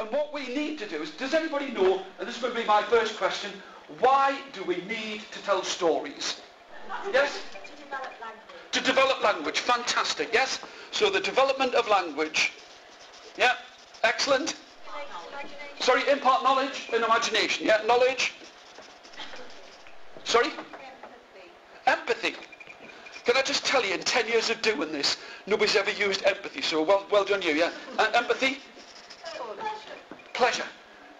And what we need to do is, does anybody know, and this is going to be my first question, why do we need to tell stories? Yes? To develop language. To develop language. Fantastic, yes? So the development of language. Yeah, excellent. Imagination. Sorry, impart knowledge and imagination. Yeah, knowledge. Sorry? Empathy. Empathy. Can I just tell you, in 10 years of doing this, nobody's ever used empathy, so well done you, yeah? Empathy? Pleasure.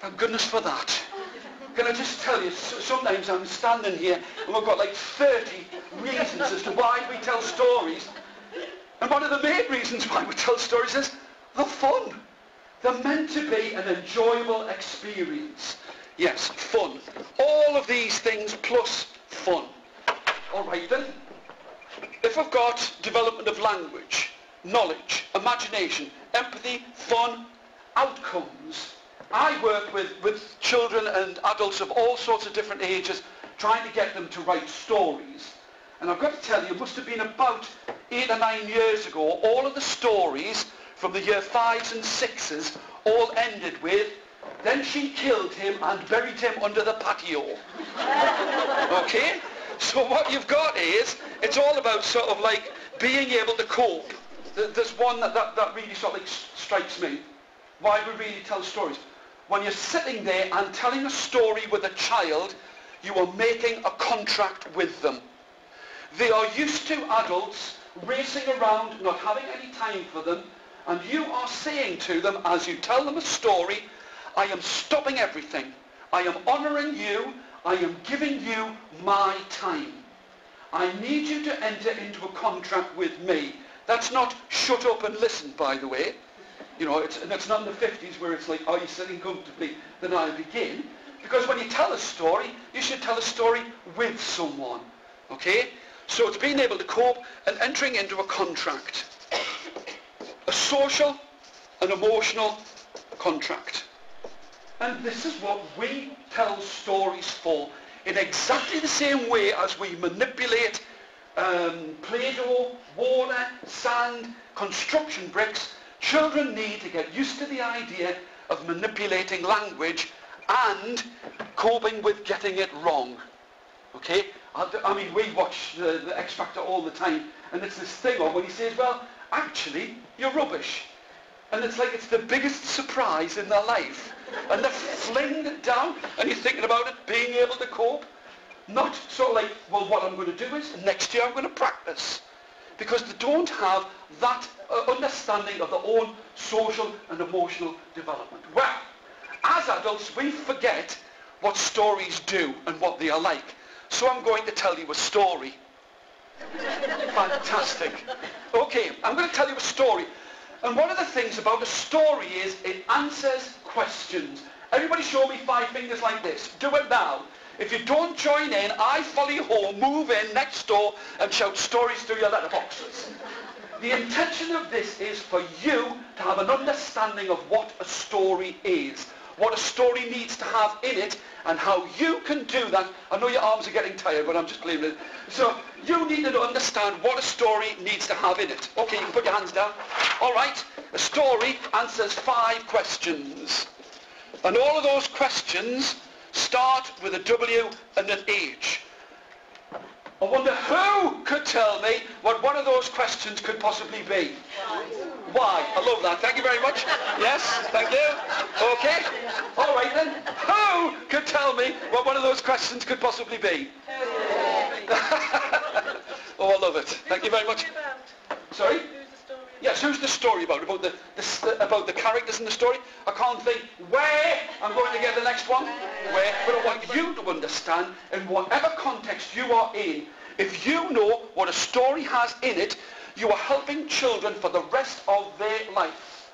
Thank goodness for that. Can I just tell you, sometimes I'm standing here and we've got like 30 reasons as to why we tell stories. And one of the main reasons why we tell stories is the fun. They're meant to be an enjoyable experience. Yes, fun. All of these things plus fun. All right then. If we've got development of language, knowledge, imagination, empathy, fun, outcomes. I work with children and adults of all sorts of different ages trying to get them to write stories. And I've got to tell you, it must have been about 8 or 9 years ago, all of the stories from the year 5s and 6s all ended with, then she killed him and buried him under the patio. Okay? So what you've got is, it's all about sort of like being able to cope. There's one that really sort of like strikes me. Why we really tell stories. When you're sitting there and telling a story with a child, you are making a contract with them. They are used to adults racing around, not having any time for them, and you are saying to them, as you tell them a story, I am stopping everything. I am honouring you. I am giving you my time. I need you to enter into a contract with me. That's not shut up and listen, by the way. You know, it's not in the 50s where it's like, are you sitting comfortably? Then I'll begin. Because when you tell a story, you should tell a story with someone. Okay? So it's being able to cope and entering into a contract. A social and emotional contract. And this is what we tell stories for. In exactly the same way as we manipulate Play-Doh, water, sand, construction bricks, children need to get used to the idea of manipulating language and coping with getting it wrong. Okay? I mean, we watch the X Factor all the time, and it's this thing on when he says, well, actually, you're rubbish. And it's like it's the biggest surprise in their life. And they're flinging it down, and you're thinking about it, being able to cope. Not sort of like, well, what I'm going to do is, next year I'm going to practice. Because they don't have that understanding of their own social and emotional development. Well, as adults, we forget what stories do and what they are like. So I'm going to tell you a story. Fantastic. Okay, I'm going to tell you a story. And one of the things about a story is it answers questions. Everybody show me 5 fingers like this. Do it now. If you don't join in, I follow you home, move in next door and shout stories through your letterboxes. The intention of this is for you to have an understanding of what a story is, what a story needs to have in it, and how you can do that. I know your arms are getting tired, but I'm just blaming it. So you need to understand what a story needs to have in it. Okay, you can put your hands down. All right, a story answers 5 questions. And all of those questions start with a W and an H. I wonder who could tell me what one of those questions could possibly be? Why? I love that. Thank you very much. Yes, thank you. Okay. All right then. Who could tell me what one of those questions could possibly be? Oh, I love it. Thank you very much. Sorry? Yes, who's the story about? About the characters in the story? I can't think where I'm going to get the next one. Where? But I want you to understand, in whatever context you are in, if you know what a story has in it, you are helping children for the rest of their life.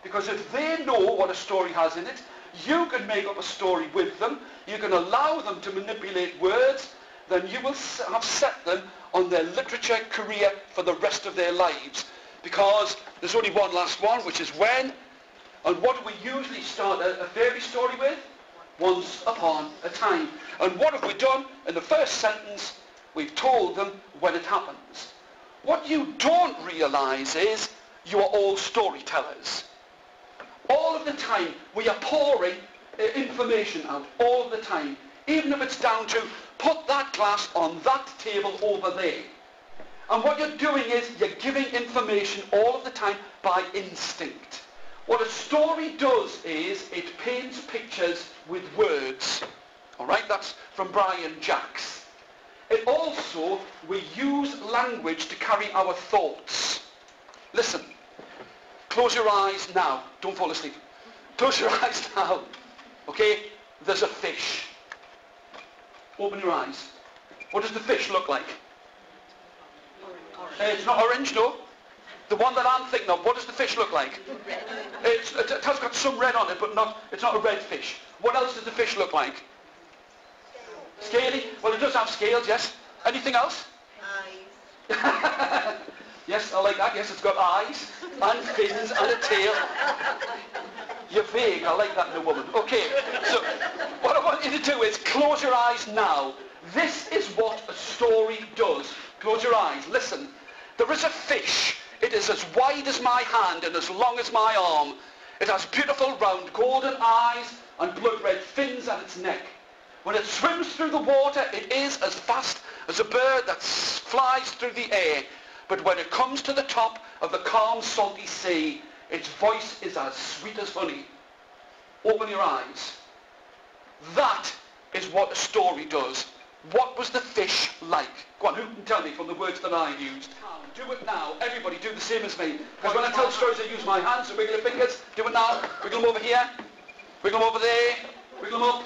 Because if they know what a story has in it, you can make up a story with them, you can allow them to manipulate words, then you will have set them on their literature career for the rest of their lives. Because there's only one last one, which is when. And what do we usually start a fairy story with? Once upon a time. And what have we done? In the first sentence, we've told them when it happens. What you don't realise is you are all storytellers. All of the time we are pouring information out, all of the time. Even if it's down to put that glass on that table over there. And what you're doing is you're giving information all of the time by instinct. What a story does is it paints pictures with words. All right, that's from Brian Jacks. It also, we use language to carry our thoughts. Listen, close your eyes now. Don't fall asleep. Close your eyes now. Okay, there's a fish. Open your eyes. What does the fish look like? It's not orange, no. The one that I'm thinking of, what does the fish look like? It has got some red on it, but it's not a red fish. What else does the fish look like? Scaly? Well, it does have scales, yes. Anything else? Eyes. Yes, I like that. Yes, it's got eyes and fins and a tail. You're vague. I like that in a woman. Okay, so what I want you to do is close your eyes now. This is what a story does. Close your eyes. Listen. There is a fish. It is as wide as my hand and as long as my arm. It has beautiful round golden eyes and blood red fins at its neck. When it swims through the water, it is as fast as a bird that flies through the air. But when it comes to the top of the calm, salty sea, its voice is as sweet as honey. Open your eyes. That is what a story does. What was the fish like? Go on, who can tell me from the words that I used? Do it now. Everybody do the same as me. Because when I tell stories, I use my hands, so wiggle your fingers. Do it now. Wiggle them over here. Wiggle them over there. Wiggle them up.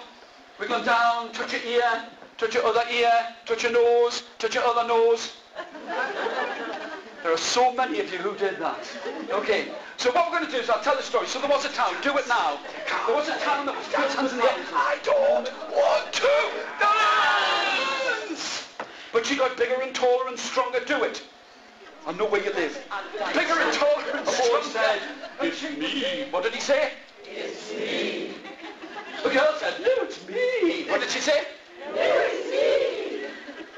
Wiggle them down. Touch your ear. Touch your other ear. Touch your nose. Touch your other nose. There are so many of you who did that. Okay, so what we're going to do is I'll tell the story. So there was a town. Do it now. There was a town that was two hands in the air. I don't want to dance! But she got bigger and taller and stronger. Do it. I know where you live. Bigger and taller and stronger. Said, it's me. What did he say? It's me. The girl said, no, it's me. What did she say? No, it's me.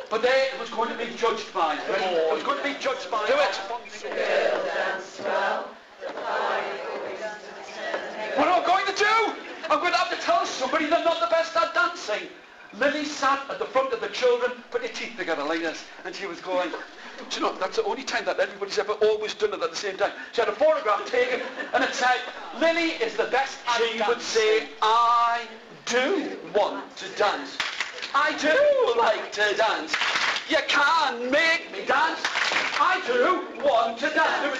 But there it was going to be judged by. It was going to be judged by. Do it. Girl dance well. What am I going to do? I'm going to have to tell somebody they're not the best at dancing. Lily sat at the front of the children, put her teeth together like this, and she was going, do you know, that's the only time that everybody's ever always done it at the same time. She had a photograph taken, and it said, Lily is the best. She would say, I do want to dance. I do like to dance. You can't make me dance. I do want to dance.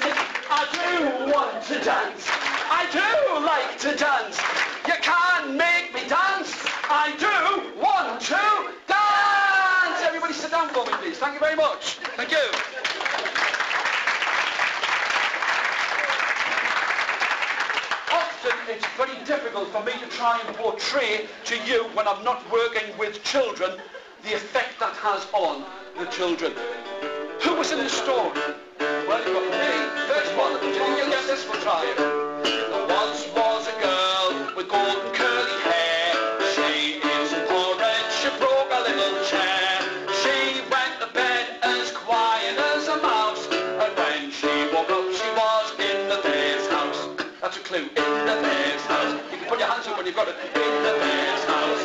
I do want to dance. I do like to dance. You can't make me dance. I do want to dance. Everybody sit down for me, please. Thank you very much. Thank you. Often it's very difficult for me to try and portray to you when I'm not working with children the effect that has on the children. Who was in the story? Well, you've got me. First one. You'll get this for trying. There once was a girl with golden curly hair. She isn't horrid. She broke a little chair. She went to bed as quiet as a mouse. And when she woke up, she was in the bear's house. That's a clue. In the bear's house. You can put your hands up when you've got it. In the bear's house.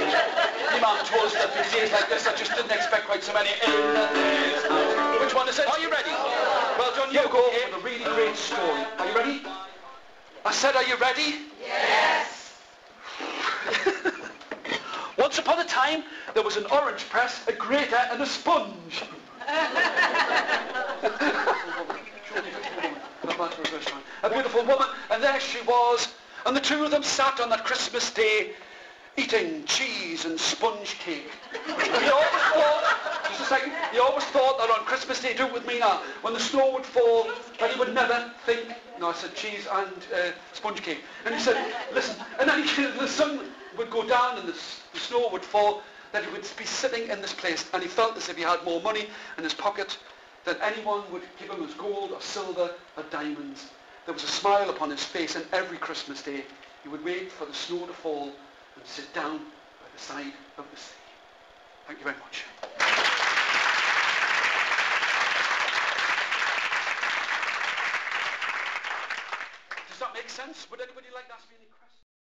Your mum told us that these days like this, I just didn't expect quite so many in the bear's house. Which one is it? Are you ready? Well done, you go with a really great story. Are you ready? I said, are you ready? Yes. Once upon a time, there was an orange press, a grater, and a sponge. A beautiful woman, and there she was, and the two of them sat on that Christmas day, eating cheese and sponge cake. He always thought, just a second, he always thought that on Christmas Day, do it with me now, when the snow would fall, that he would never think, no, I said cheese and sponge cake. And he said, listen, and then the sun would go down and the snow would fall, that he would be sitting in this place, and he felt as if he had more money in his pocket than anyone would give him as gold or silver or diamonds. There was a smile upon his face, and every Christmas Day he would wait for the snow to fall and sit down by the side of the sea. Thank you very much. Does that that make sense? Would anybody like to ask me any questions?